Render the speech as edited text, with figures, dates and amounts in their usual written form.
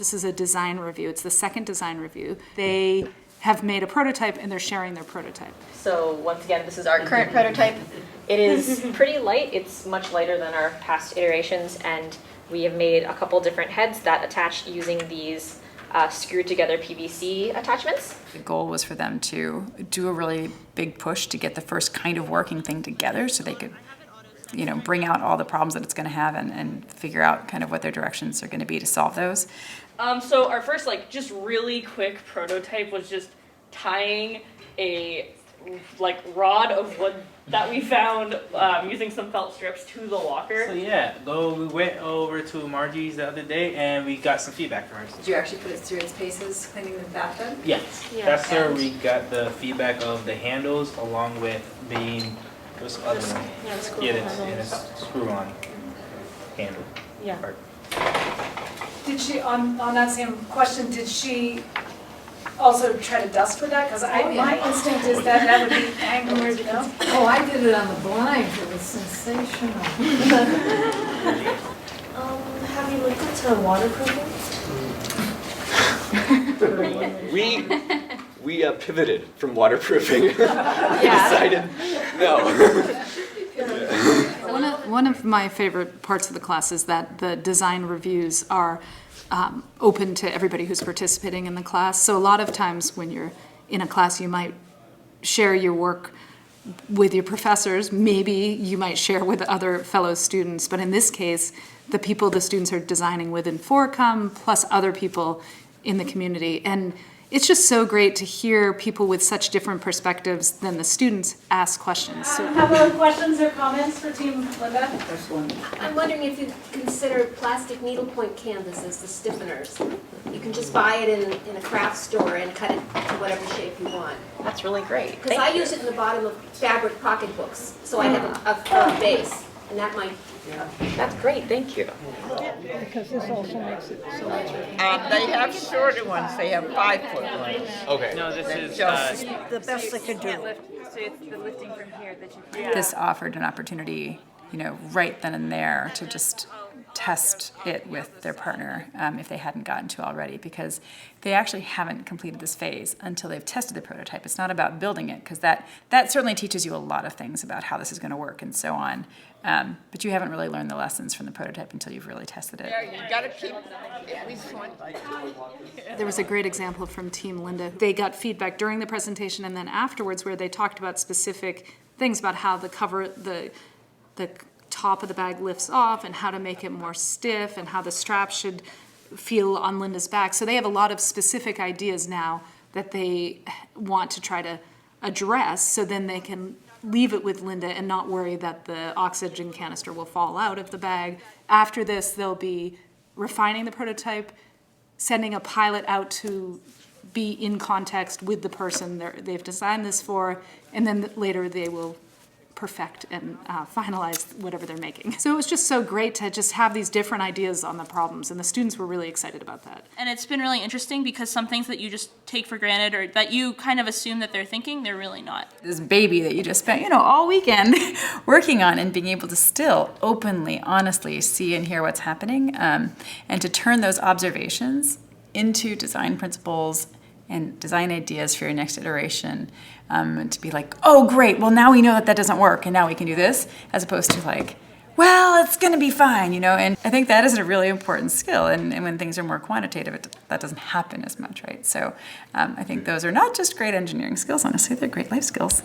This is a design review. It's the second design review. They have made a prototype and they're sharing their prototype. So once again, this is our current prototype. It is pretty light. It's much lighter than our past iterations, and we have made a couple different heads that attach using these screwed together PVC attachments. The goal was for them to do a really big push to get the first kind of working thing together so they could, you know, bring out all the problems that it's going to have and figure out kind of what their directions are going to be to solve those. So our first, just really quick prototype was just tying a, rod of wood that we found using some felt strips to the locker. So yeah, we went over to Margie's the other day and we got some feedback from her. Did you actually put it through its paces cleaning the bathtub? Yes. Yeah. That's where we got the feedback of the handles along with being, what's the other one? Yeah, the screw Yeah, handles. it's screw-on handle. Yeah. Part. Did she, on that same question, did she also try to dust with that? Because my instinct is that would be angled, you know? Oh, I did it on the blinds. It was sensational. Have you looked into waterproofing? We pivoted from waterproofing. We decided no. One of my favorite parts of the class is that the design reviews are open to everybody who's participating in the class. So a lot of times when you're in a class, you might share your work with your professors. Maybe you might share with other fellow students. But in this case, the people the students are designing with in Forecom, plus other people in the community. And it's just so great to hear people with such different perspectives than the students ask questions. So, How about questions or comments for Team Linda? I'm wondering if you consider plastic needlepoint canvases, the stiffeners. You can just buy it in a craft store and cut it to whatever shape you want. That's really great. Because I use it in the bottom of fabric pocketbooks, so I have a base, and that might. That's great. Thank you. Because this also makes it so much. They have shorter ones, they have 5-foot ones. Okay. No, this is Just The best they could do. So it's the lifting from here that you This offered an opportunity, you know, right then and there to just test it with their partner if they hadn't gotten to already, because they actually haven't completed this phase until they've tested the prototype. It's not about building it, because that certainly teaches you a lot of things about how this is going to work and so on. But you haven't really learned the lessons from the prototype until you've really tested it. Yeah, you gotta keep at least one. there was a great example from Team Linda. They got feedback during the presentation and then afterwards where they talked about specific things about how the cover, the top of the bag lifts off and how to make it more stiff and how the strap should feel on Linda's back. So they have a lot of specific ideas now that they want to try to address, so then they can leave it with Linda and not worry that the oxygen canister will fall out of the bag. After this, they'll be refining the prototype, sending a pilot out to be in context with the person they've designed this for, and then later they will perfect and finalize whatever they're making. So it was just so great to just have these different ideas on the problems, and the students were really excited about that. And it's been really interesting because some things that you just take for granted or that you kind of assume that they're thinking, they're really not. This baby that you just spent, you know, all weekend working on, and being able to still openly, honestly see and hear what's happening, and to turn those observations into design principles and design ideas for your next iteration, to be like, oh great, well now we know that doesn't work and now we can do this, as opposed to like, well, it's gonna be fine, you know. And I think that is a really important skill, and when things are more quantitative, that doesn't happen as much, right? So I think those are not just great engineering skills, honestly, they're great life skills.